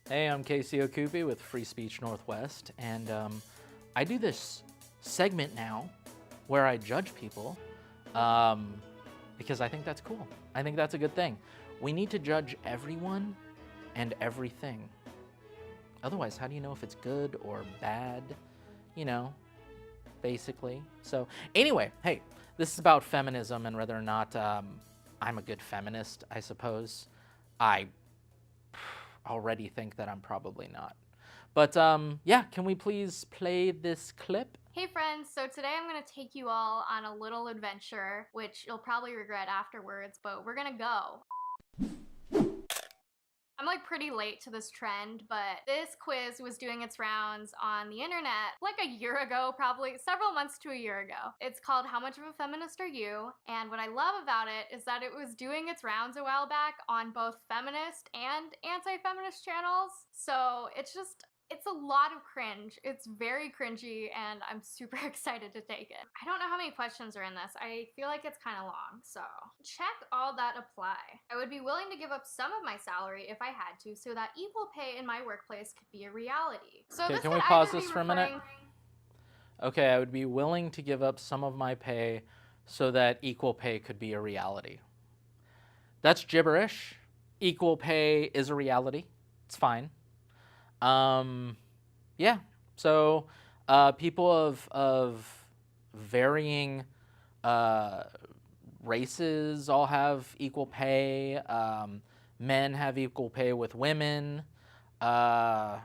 Hey, I'm Casey Okupi with Free Speech Northwest, and I do this segment now where I judge people because I think that's cool. I think that's a good thing. We need to judge everyone and everything. Otherwise, how do you know if it's good or bad? You know, basically. So anyway, hey, this is about feminism and whether or not I'm a good feminist, I suppose. I already think that I'm probably not. But yeah, can we please play this clip? Hey friends, so today I'm going to take you all on a little adventure, which you'll probably regret afterwards, but we're going to go. I'm like pretty late to this trend, but this quiz was doing its rounds on the internet like a year ago, probably several months to a year ago. It's called How Much of a Feminist Are You? And what I love about it is that it was doing its rounds a while back on both feminist and anti-feminist channels. So it's a lot of cringe. It's very cringy and I'm super excited to take it. I don't know how many questions are in this. I feel like it's kind of long, so check all that apply. I would be willing to give up some of my salary if I had to so that equal pay in my workplace could be a reality. So Okay, this can could we pause either this be for a minute? referring- Okay, I would be willing to give up some of my pay so that equal pay could be a reality. That's gibberish. Equal pay is a reality. It's fine. Yeah. So people of varying races all have equal pay. Men have equal pay with women. Yeah.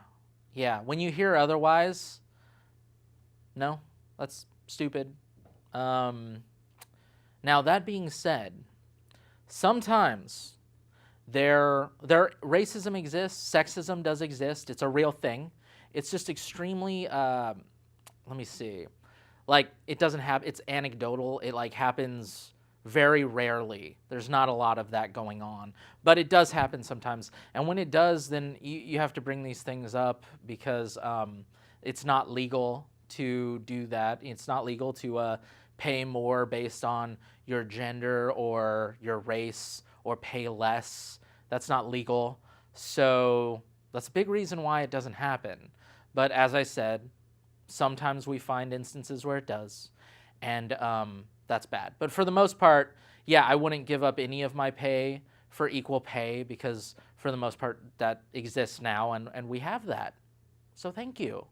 When you hear otherwise, no, that's stupid. Now that being said, sometimes racism exists, sexism does exist, it's a real thing. It's just extremely, let me see, like it doesn't have, it's anecdotal, it like happens very rarely. There's not a lot of that going on, but it does happen sometimes. And when it does, then you have to bring these things up because it's not legal to do that. It's not legal to pay more based on your gender or your race or pay less. That's not legal. So that's a big reason why it doesn't happen. But as I said, sometimes we find instances where it does, and that's bad. But for the most part, yeah, I wouldn't give up any of my pay for equal pay because for the most part that exists now, and we have that. So thank you.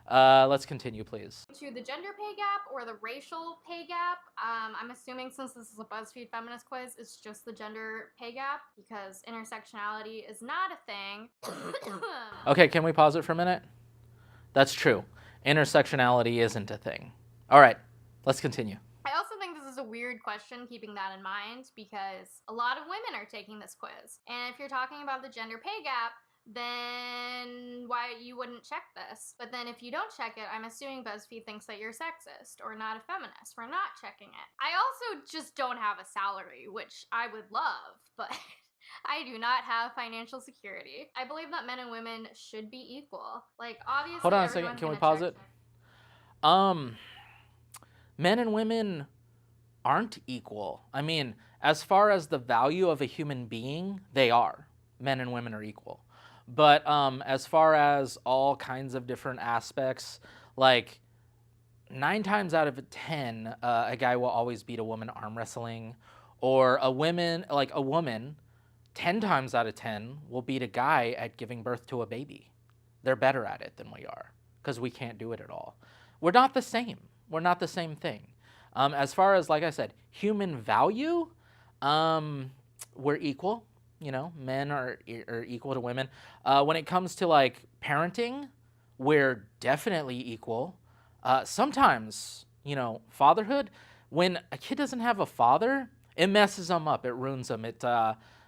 Let's continue, please. to the gender pay gap or the racial pay gap. I'm assuming since this is a BuzzFeed feminist quiz, it's just the gender pay gap because intersectionality is not a thing. Okay, can we pause it for a minute? That's true. Intersectionality isn't a thing. All right, let's continue. I also think this is a weird question, keeping that in mind, because a lot of women are taking this quiz. And if you're talking about the gender pay gap, then why you wouldn't check this? But then if you don't check it, I'm assuming BuzzFeed thinks that you're sexist or not a feminist for not checking it. I also just don't have a salary, which I would love, but I do not have financial security. I believe that men and women should be equal. Like, obviously, hold on a second. Can we pause it? Men and women aren't equal. I mean, as far as the value of a human being, they are. Men and women are equal. But as far as all kinds of different aspects, like 9 times out of 10, a guy will always beat a woman arm wrestling, or a woman 10 times out of 10 will beat a guy at giving birth to a baby. They're better at it than we are because we can't do it at all. We're not the same. We're not the same thing. As far as, like I said, human value, we're equal. You know, men are equal to women. When it comes to like parenting, we're definitely equal. Sometimes, you know, fatherhood, when a kid doesn't have a father, it messes them up. It ruins them. It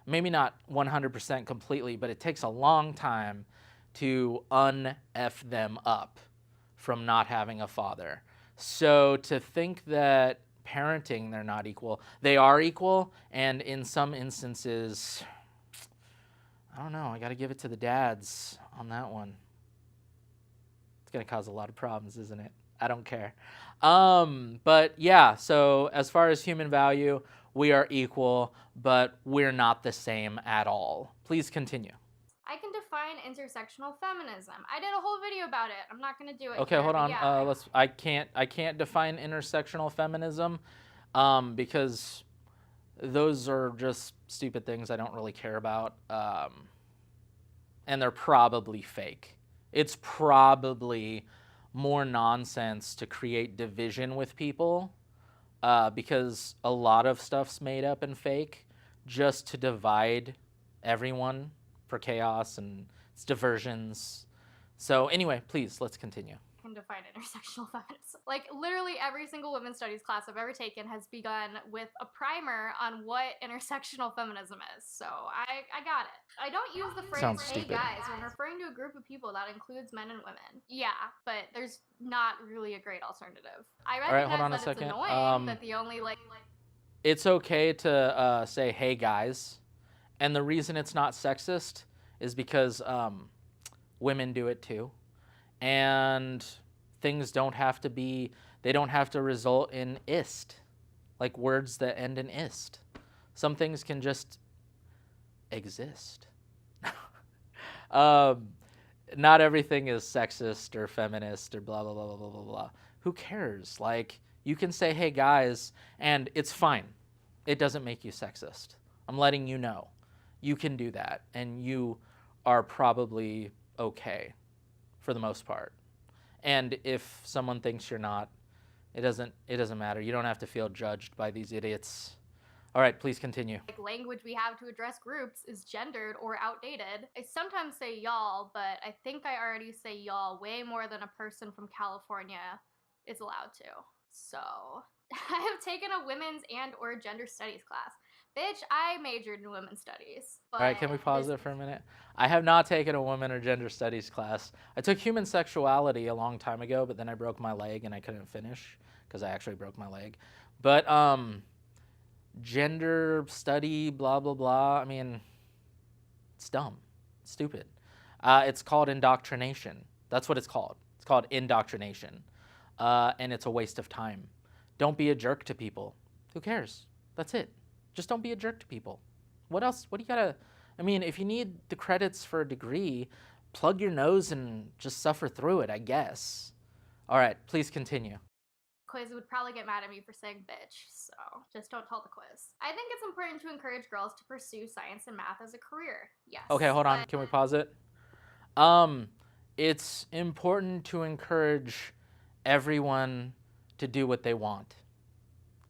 maybe not 100% completely, but it takes a long time to un-F them up from not having a father. So to think that parenting, they're not equal. They are equal, and in some instances, I don't know, I got to give it to the dads on that one. It's going to cause a lot of problems, isn't it? I don't care. But yeah, so as far as human value, we are equal, but we're not the same at all. Please continue. I can define intersectional feminism? I did a whole video about it. I'm not gonna do it Okay, here, hold but on. yeah. I can't define intersectional feminism, because those are just stupid things I don't really care about, and they're probably fake. It's probably more nonsense to create division with people, because a lot of stuff's made up and fake just to divide everyone for chaos and it's diversions. So anyway, please, let's continue. Can define intersectional feminism. Like literally every single women's studies class I've ever taken has begun with a primer on what intersectional feminism is. So I got it. I don't use the phrase Sounds hey stupid. guys when referring to a group of people that includes men and women. Yeah, but there's not really a great alternative. I All right, recognize hold on a that it's second. annoying that the only like It's okay to say hey guys, and the reason it's not sexist is because women do it too, and things don't have to be, they don't have to result in ist, like words that end in ist. Some things can just exist. Not everything is sexist or feminist or blah blah blah blah blah blah blah. Who cares? Like, you can say hey guys and it's fine. It doesn't make you sexist. I'm letting you know. You can do that and you are probably okay for the most part. And if someone thinks you're not, it doesn't matter. You don't have to feel judged by these idiots. All right, please continue. language we have to address groups is gendered or outdated. I sometimes say y'all, but I think I already say y'all way more than a person from California is allowed to. So, I have taken a women's and or gender studies class. Bitch, I majored in women's studies. All right, can we pause it for a minute? I have not taken a women or gender studies class. I took human sexuality a long time ago, but then I broke my leg and I couldn't finish because I actually broke my leg. But gender study, blah, blah, blah, I mean, it's dumb. It's stupid. It's called indoctrination. That's what it's called. It's called indoctrination. And it's a waste of time. Don't be a jerk to people. Who cares? That's it. Just don't be a jerk to people. What else? What do you gotta... I mean, if you need the credits for a degree, plug your nose and just suffer through it, I guess. All right, please continue. Quiz would probably get mad at me for saying bitch, so just don't tell the quiz. I think it's important to encourage girls to pursue science and math as a career. Yes. Okay, hold on. Can we pause it? It's important to encourage everyone to do what they want.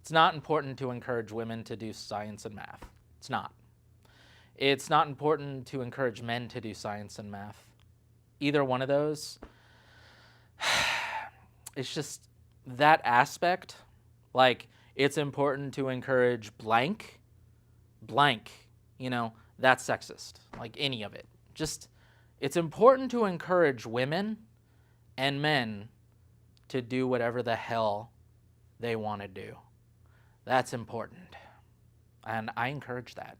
It's not important to encourage women to do science and math. It's not. It's not important to encourage men to do science and math. Either one of those. It's just that aspect. Like, it's important to encourage blank, you know, that's sexist. Like, any of it. Just, it's important to encourage women and men to do whatever the hell they want to do. That's important. And I encourage that.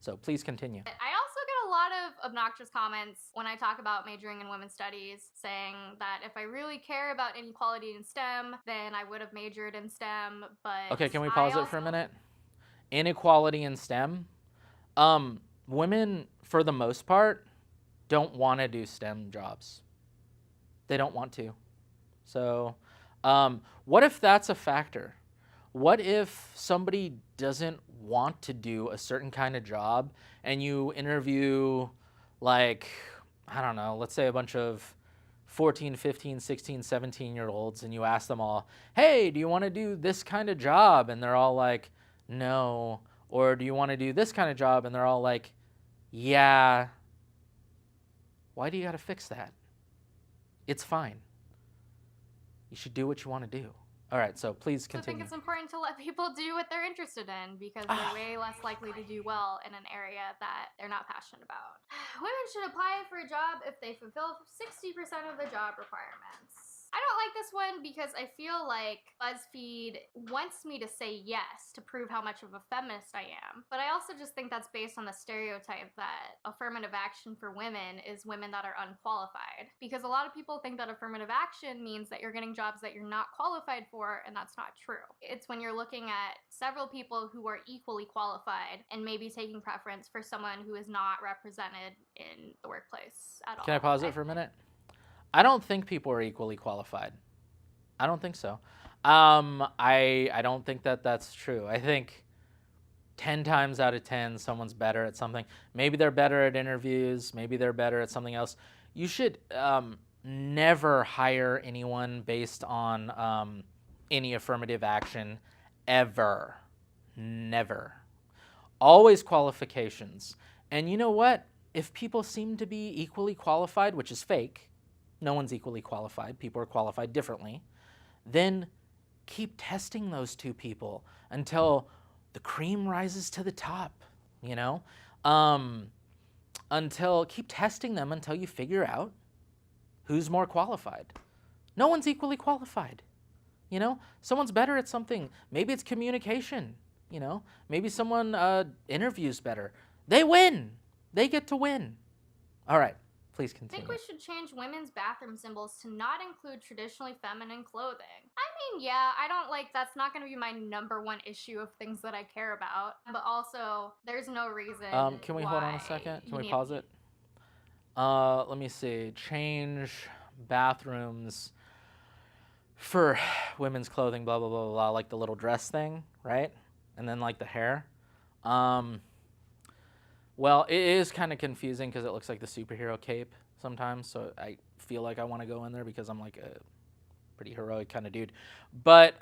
So please continue. I also get a lot of obnoxious comments when I talk about majoring in women's studies, saying that if I really care about inequality in STEM, then I would have majored in STEM, but... Okay, can we pause it for a minute? Inequality in STEM. Women, for the most part, don't want to do STEM jobs. They don't want to. So, what if that's a factor? What if somebody doesn't want to do a certain kind of job and you interview, like, I don't know, let's say a bunch of 14, 15, 16, 17-year-olds and you ask them all, hey, do you want to do this kind of job? And they're all like, no. Or do you want to do this kind of job? And they're all like, yeah. Why do you got to fix that? It's fine. You should do what you want to do. All right, so please continue. I think it's important to let people do what they're interested in because they're way less likely to do well in an area that they're not passionate about. Women should apply for a job if they fulfill 60% of the job requirements. I don't like this one because I feel like BuzzFeed wants me to say yes to prove how much of a feminist I am. But I also just think that's based on the stereotype that affirmative action for women is women that are unqualified. Because a lot of people think that affirmative action means that you're getting jobs that you're not qualified for, and that's not true. It's when you're looking at several people who are equally qualified and maybe taking preference for someone who is not represented in the workplace at all. Can I pause it for a minute? I don't think people are equally qualified. I don't think so. I don't think that that's true. I think 10 times out of 10, someone's better at something. Maybe they're better at interviews. Maybe they're better at something else. You should never hire anyone based on any affirmative action, ever. Never. Always qualifications. And you know what? If people seem to be equally qualified, which is fake, no one's equally qualified, people are qualified differently, then keep testing those two people until the cream rises to the top, you know? Keep testing them until you figure out who's more qualified. No one's equally qualified, you know? Someone's better at something. Maybe it's communication, you know? Maybe someone interviews better. They win. They get to win. All right, please continue. I think we should change women's bathroom symbols to not include traditionally feminine clothing. I mean, yeah, I don't like, that's not going to be my number one issue of things that I care about. But also, there's no reason. Can we hold on a second? Can we pause it? Let me see. Change bathrooms for women's clothing, blah, blah, blah, blah, like the little dress thing, right? And then like the hair. Well, it is kind of confusing because it looks like the superhero cape sometimes. So I feel like I want to go in there because I'm like a pretty heroic kind of dude. But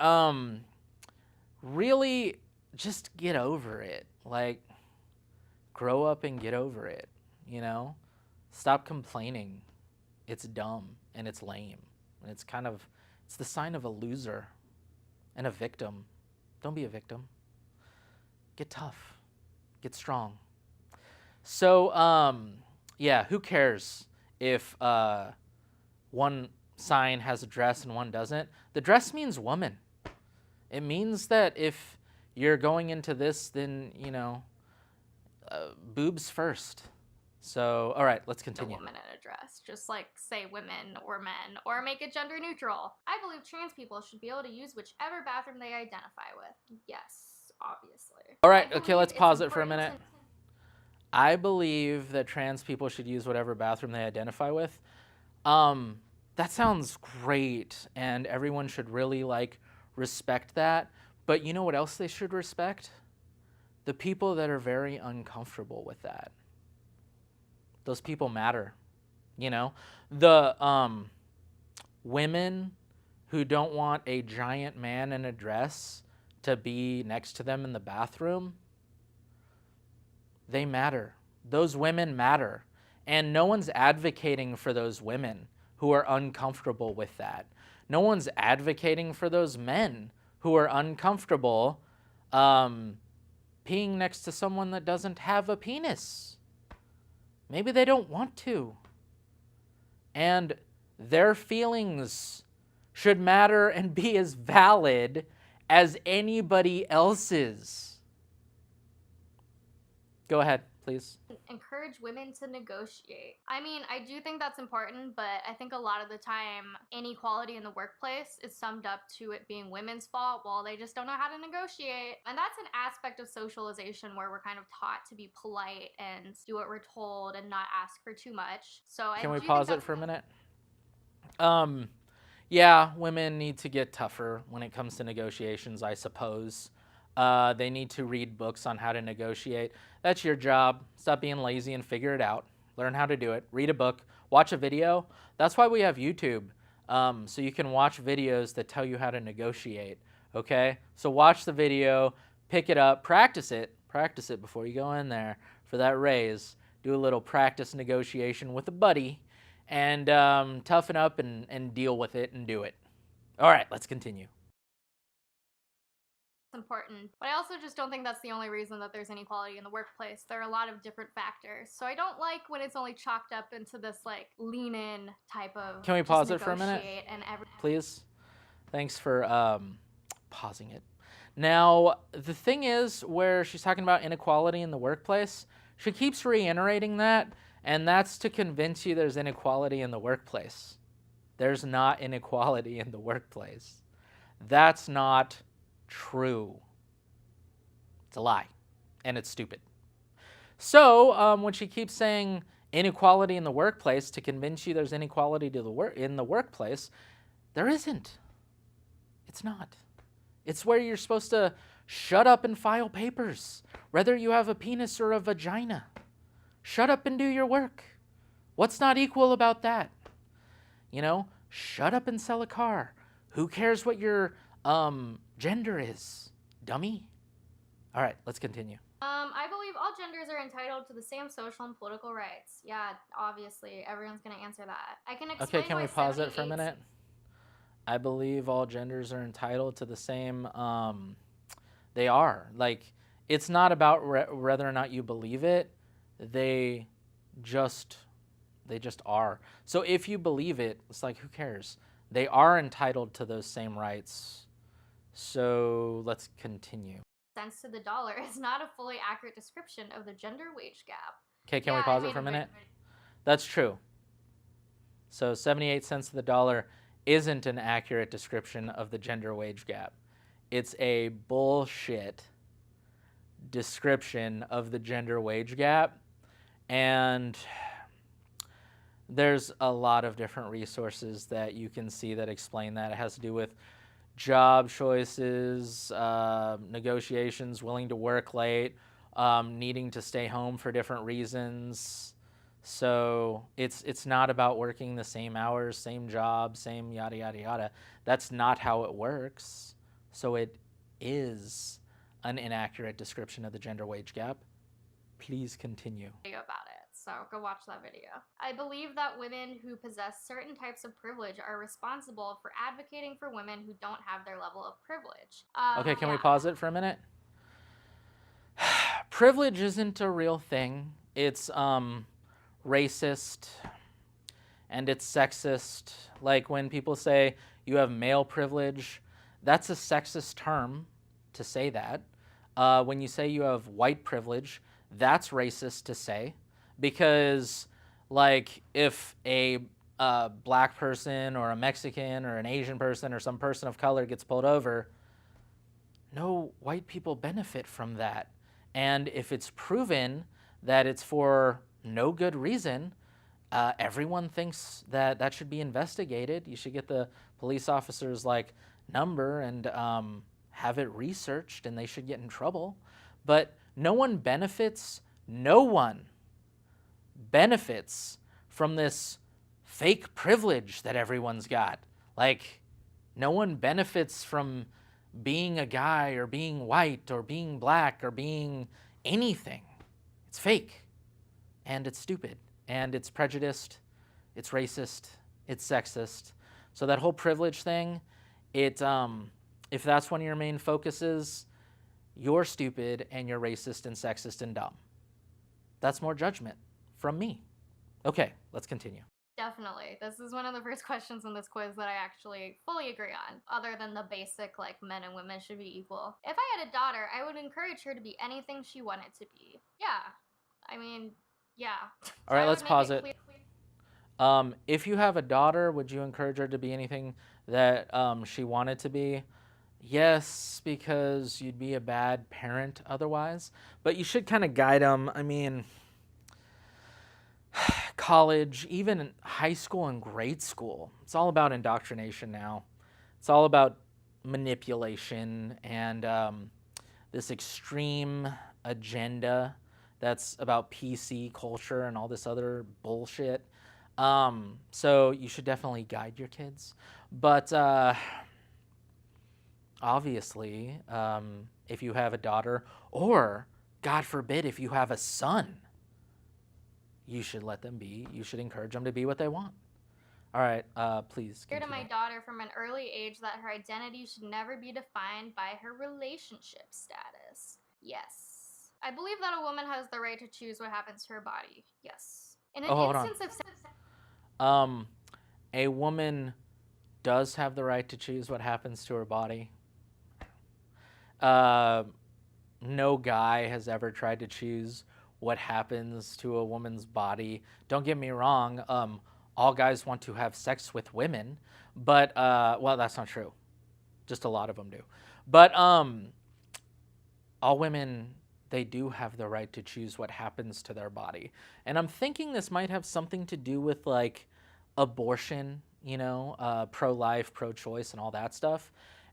really, just get over it. Like, grow up and get over it, you know? Stop complaining. It's dumb and it's lame. And it's the sign of a loser and a victim. Don't be a victim. Get tough. Get strong. So, yeah, who cares if one sign has a dress and one doesn't? The dress means woman. It means that if you're going into this, then, you know, boobs first. So, all right, let's continue. A woman in a dress, just like say women or men, or make it gender neutral. I believe trans people should be able to use whichever bathroom they identify with. Yes, obviously. All right, okay, let's pause it for a minute. I believe that trans people should use whatever bathroom they identify with. That sounds great, and everyone should really like respect that. But you know what else they should respect? The people that are very uncomfortable with that. Those people matter, you know? The women who don't want a giant man in a dress to be next to them in the bathroom, they matter. Those women matter. And no one's advocating for those women who are uncomfortable with that. No one's advocating for those men who are uncomfortable peeing next to someone that doesn't have a penis. Maybe they don't want to. And their feelings should matter and be as valid as anybody else's. Go ahead, please. Encourage women to negotiate. I mean, I do think that's important, but I think a lot of the time inequality in the workplace is summed up to it being women's fault. Well, they just don't know how to negotiate. And that's an aspect of socialization where we're kind of taught to be polite and do what we're told and not ask for too much. So Can we pause it for a minute? Yeah, women need to get tougher when it comes to negotiations, I suppose. They need to read books on how to negotiate. That's your job. Stop being lazy and figure it out. Learn how to do it. Read a book. Watch a video. That's why we have YouTube, so you can watch videos that tell you how to negotiate, okay? So watch the video, pick it up, practice it. Practice it before you go in there for that raise. Do a little practice negotiation with a buddy and toughen up and deal with it and do it. All right, let's continue. important. But I also just don't think that's the only reason that there's inequality in the workplace. There are a lot of different factors. So I don't like when it's only chalked up into this like lean in type of Can we just pause it for a minute, negotiate and please? Thanks for pausing it. Now, the thing is, where she's talking about inequality in the workplace, she keeps reiterating that, and that's to convince you there's inequality in the workplace. There's not inequality in the workplace. That's not true. It's a lie, and it's stupid. So when she keeps saying inequality in the workplace to convince you there's inequality in the workplace, there isn't. It's not. It's where you're supposed to shut up and file papers, whether you have a penis or a vagina. Shut up and do your work. What's not equal about that? You know, shut up and sell a car. Who cares what your gender is, dummy? All right, let's continue. I believe all genders are entitled to the same social and political rights. Yeah, obviously, everyone's going to answer that. I can explain. Okay, can we pause it for a minute? I believe all genders are entitled to the same. They are. Like, it's not about whether or not you believe it. They just are. So if you believe it, it's like, who cares? They are entitled to those same rights. So let's continue. Cents to the dollar is not a fully accurate description of the gender wage gap. Okay, can we pause it for a minute? That's true. So 78 cents to the dollar isn't an accurate description of the gender wage gap. It's a bullshit description of the gender wage gap. And there's a lot of different resources that you can see that explain that. It has to do with job choices, negotiations, willing to work late, needing to stay home for different reasons. So it's not about working the same hours, same job, same yada, yada, yada. That's not how it works. So it is an inaccurate description of the gender wage gap. Please continue. About it. So go watch that video. I believe that women who possess certain types of privilege are responsible for advocating for women who don't have their level of privilege. Okay, can we pause it for a minute? Privilege isn't a real thing. It's racist and it's sexist. Like when people say you have male privilege, that's a sexist term to say that. When you say you have white privilege, that's racist to say, because like if a black person or a Mexican or an Asian person or some person of color gets pulled over, no white people benefit from that. And if it's proven that it's for no good reason, everyone thinks that that should be investigated. You should get the police officer's like number and have it researched, and they should get in trouble. But no one benefits from this fake privilege that everyone's got. Like, no one benefits from being a guy or being white or being black or being anything. It's fake, and it's stupid, and it's prejudiced, it's racist, it's sexist. So that whole privilege thing, if that's one of your main focuses, you're stupid and you're racist and sexist and dumb. That's more judgment from me. Okay, let's continue. Definitely. This is one of the first questions in this quiz that I actually fully agree on, other than the basic, like, men and women should be equal. If I had a daughter, I would encourage her to be anything she wanted to be. Yeah. I mean, yeah. All right, let's pause it. If you have a daughter, would you encourage her to be anything that she wanted to be? Yes, because you'd be a bad parent otherwise. But you should kind of guide them. I mean, college, even high school and grade school, it's all about indoctrination now. It's all about manipulation and this extreme agenda that's about PC culture and all this other bullshit. So you should definitely guide your kids. But obviously, if you have a daughter, or God forbid, if you have a son, you should let them be. You should encourage them to be what they want. All right, please Clear to my continue. daughter from an early age that her identity should never be defined by her relationship status. Yes. I believe that a woman has the right to choose what happens to her body. Yes. In an Oh, hold on. instance of Um, a woman does have the right to choose what happens to her body. Uh, no guy has ever tried to choose what happens to a woman's body. Don't get me wrong. All guys want to have sex with women, but well, that's not true. Just a lot of them do. But all women, they do have the right to choose what happens to their body. And I'm thinking this might have something to do with like abortion, pro-life, pro-choice, and all that stuff.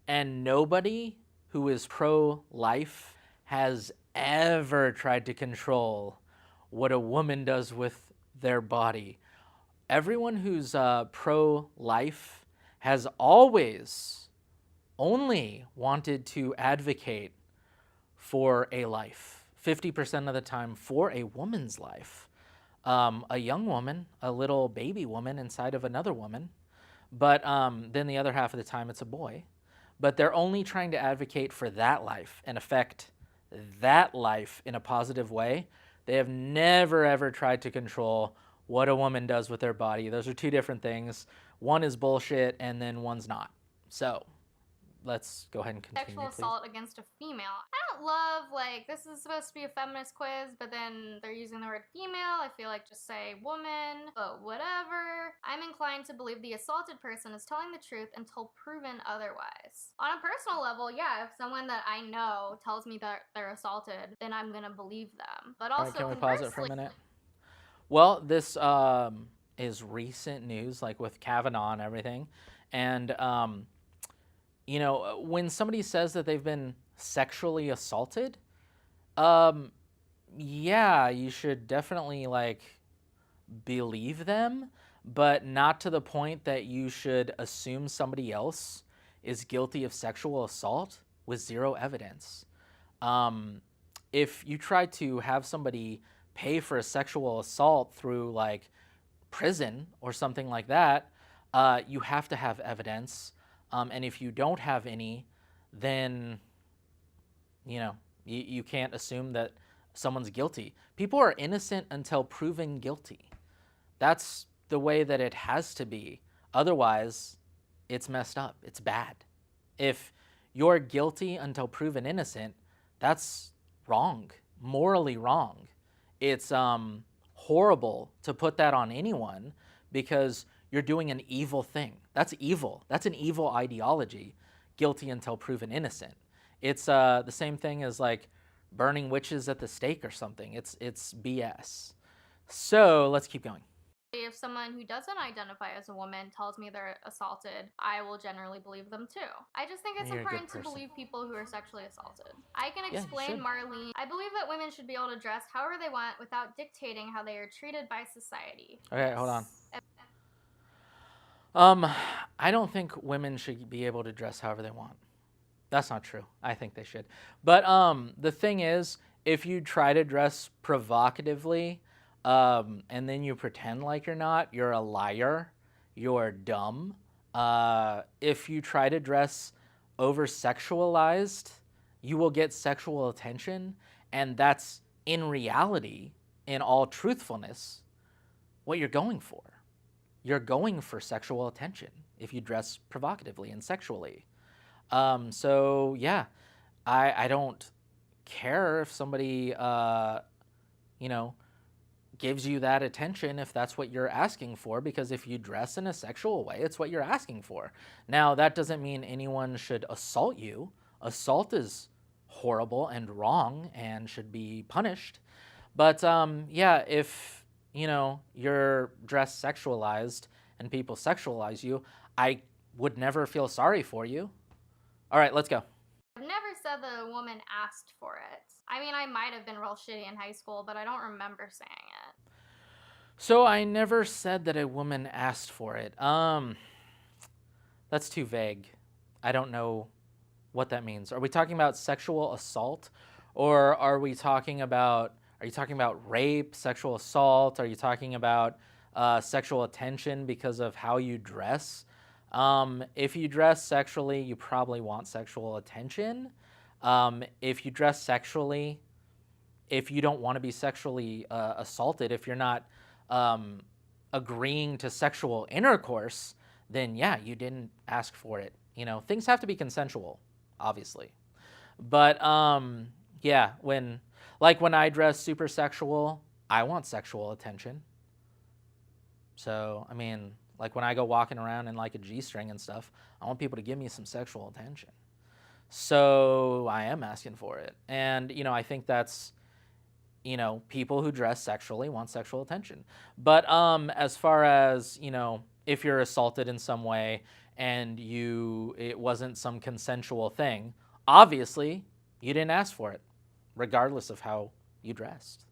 And nobody who is pro-life has ever tried to control what a woman does with their body. Everyone who's pro-life has always only wanted to advocate for a life, 50% of the time for a woman's life. A young woman, a little baby woman inside of another woman, but then the other half of the time it's a boy. But they're only trying to advocate for that life and affect that life in a positive way. They have never ever tried to control what a woman does with their body. Those are two different things. One is bullshit and then one's not. So let's go ahead and continue, sexual please. assault against a female. I don't love, like, this is supposed to be a feminist quiz, but then they're using the word female. I feel like just say woman, but whatever. I'm inclined to believe the assaulted person is telling the truth until proven otherwise. On a personal level, yeah, if someone that I know tells me that they're assaulted, then I'm gonna believe them. But All also, right, can we pause it for a conversely, minute? Well, this is recent news, like with Kavanaugh and everything. And, when somebody says that they've been sexually assaulted, yeah, you should definitely, like, believe them, but not to the point that you should assume somebody else is guilty of sexual assault with zero evidence. Um, if you try to have somebody pay for a sexual assault through like prison or something like that, you have to have evidence. And if you don't have any, then you can't assume that someone's guilty. People are innocent until proven guilty. That's the way that it has to be. Otherwise, it's messed up. It's bad. If you're guilty until proven innocent, that's wrong, morally wrong. It's horrible to put that on anyone because you're doing an evil thing. That's evil. That's an evil ideology, guilty until proven innocent. It's the same thing as like burning witches at the stake or something. It's BS. So let's keep going. if someone who doesn't identify as a woman tells me they're assaulted, I will generally believe them too. I just think it's You're a good important to person. believe people who are sexually assaulted. I can Yeah, you explain should. Marlene. I believe that women should be able to dress however they want without dictating how they are treated by society. Okay, hold on. I don't think women should be able to dress however they want. That's not true. I think they should. But the thing is, if you try to dress provocatively, and then you pretend like you're not, you're a liar. You're dumb. If you try to dress over sexualized, you will get sexual attention, and that's in reality, in all truthfulness, what you're going for. You're going for sexual attention if you dress provocatively and sexually. So yeah, I don't care if somebody, gives you that attention if that's what you're asking for, because if you dress in a sexual way, it's what you're asking for. Now, that doesn't mean anyone should assault you. Assault is horrible and wrong and should be punished. But yeah, if you're dressed sexualized and people sexualize you, I would never feel sorry for you. All right, let's go. I've never said that a woman asked for it. I mean, I might have been real shitty in high school, but I don't remember saying it. So I never said that a woman asked for it. That's too vague. I don't know what that means. Are we talking about sexual assault, or are you talking about rape, sexual assault? Are you talking about sexual attention because of how you dress. If you dress sexually, you probably want sexual attention. If you dress sexually, if you don't want to be sexually assaulted, if you're not agreeing to sexual intercourse, then yeah, you didn't ask for it. You know, things have to be consensual, obviously. But yeah, when I dress super sexual, I want sexual attention. So, I mean, like when I go walking around in like a G-string and stuff, I want people to give me some sexual attention. So I am asking for it. And, you know, I think that's, you know, people who dress sexually want sexual attention. But as far as, you know, if you're assaulted in some way and it wasn't some consensual thing, obviously you didn't ask for it, regardless of how you dressed.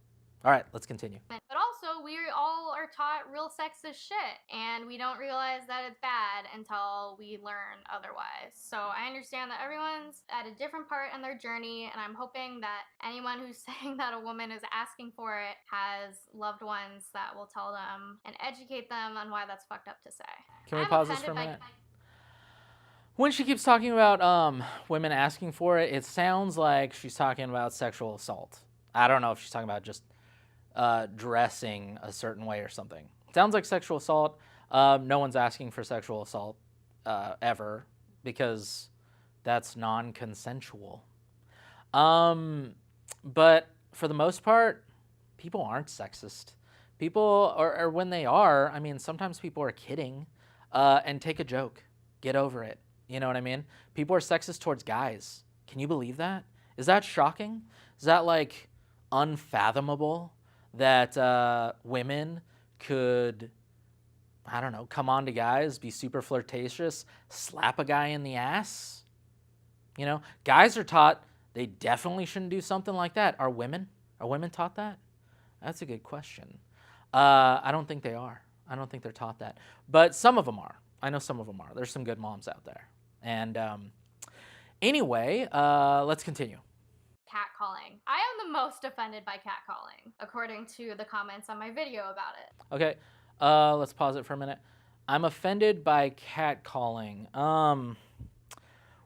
All right, let's continue. But also, we all are taught real sex is shit, and we don't realize that it's bad until we learn otherwise. So I understand that everyone's at a different part in their journey, and I'm hoping that anyone who's saying that a woman is asking for it has loved ones that will tell them and educate them on why that's fucked up to say. Can we pause this for a minute? When she keeps talking about women asking for it, it sounds like she's talking about sexual assault. I don't know if she's talking about just dressing a certain way or something. Sounds like sexual assault. No one's asking for sexual assault ever because that's non-consensual. But for the most part, people aren't sexist. People, or when they are, I mean, sometimes people are kidding and take a joke. Get over it. You know what I mean? People are sexist towards guys. Can you believe that? Is that shocking? Is that like unfathomable? That women could, I don't know, come on to guys, be super flirtatious, slap a guy in the ass. You know, guys are taught they definitely shouldn't do something like that. Are women taught that? That's a good question. I don't think they are. I don't think they're taught that. But some of them are. I know some of them are. There's some good moms out there. And anyway, let's continue. Catcalling. I am the most offended by catcalling, according to the comments on my video about it. Okay, let's pause it for a minute. I'm offended by catcalling.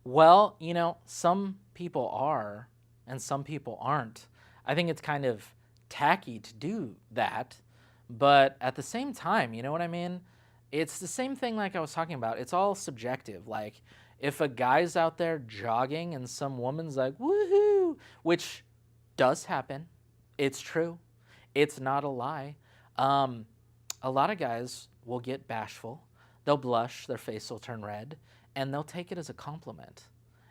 Well, you know, some people are and some people aren't. I think it's kind of tacky to do that, but at the same time, you know what I mean? It's the same thing like I was talking about. It's all subjective. Like, if a guy's out there jogging and some woman's like, woohoo, which does happen. It's true. It's not a lie. A lot of guys will get bashful. They'll blush, their face will turn red, and they'll take it as a compliment.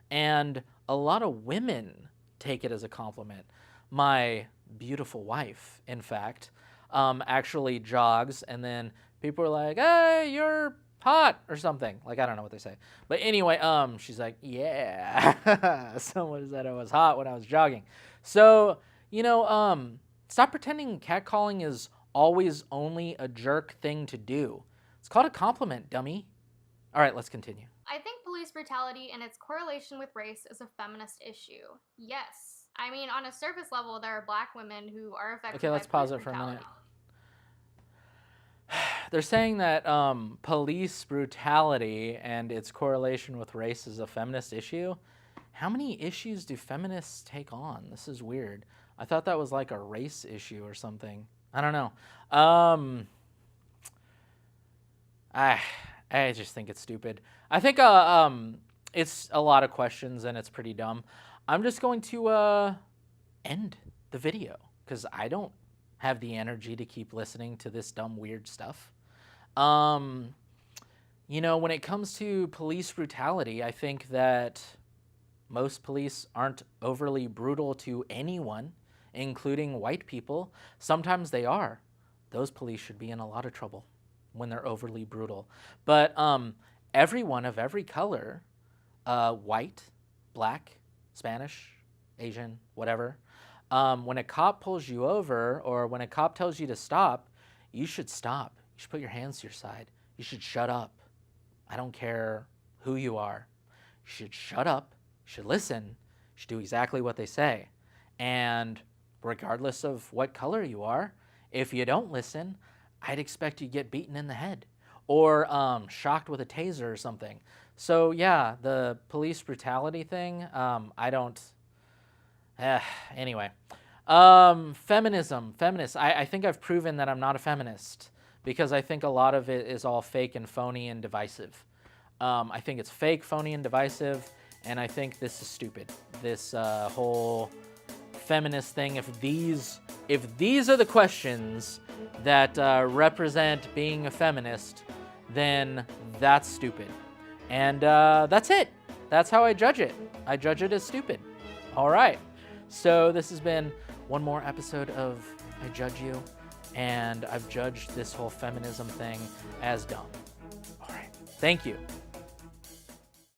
And a lot of women take it as a compliment. My beautiful wife, in fact, actually jogs, and then people are like, hey, you're hot or something. Like, I don't know what they say. But anyway, she's like, yeah. Someone said I was hot when I was jogging. So, you know, stop pretending catcalling is always only a jerk thing to do. It's called a compliment, dummy. All right, let's continue. I think police brutality and its correlation with race is a feminist issue. Yes. I mean, on a surface level, there are black women who are affected by let's pause police it for a brutality. minute. They're saying that police brutality and its correlation with race is a feminist issue. How many issues do feminists take on? This is weird. I thought that was like a race issue or something. I don't know. I just think it's stupid. I think it's a lot of questions and it's pretty dumb. I'm just going to end the video because I don't have the energy to keep listening to this dumb, weird stuff. You know, when it comes to police brutality, I think that most police aren't overly brutal to anyone, including white people. Sometimes they are. Those police should be in a lot of trouble when they're overly brutal. But everyone of every color, white, black, Spanish, Asian, whatever, when a cop pulls you over or when a cop tells you to stop, you should stop. You should put your hands to your side. You should shut up. I don't care who you are. You should shut up. You should listen. You should do exactly what they say. And regardless of what color you are, if you don't listen, I'd expect you to get beaten in the head or shocked with a taser or something. So yeah, the police brutality thing, I don't. Anyway, feminists. I think I've proven that I'm not a feminist because I think a lot of it is all fake and phony and divisive. I think it's fake, phony, and divisive, and I think this is stupid. This whole feminist thing. If these are the questions that represent being a feminist, then that's stupid, and that's it. That's how I judge it. I judge it as stupid. All right. So this has been one more episode of I Judge You, and I've judged this whole feminism thing as dumb. All right. Thank you.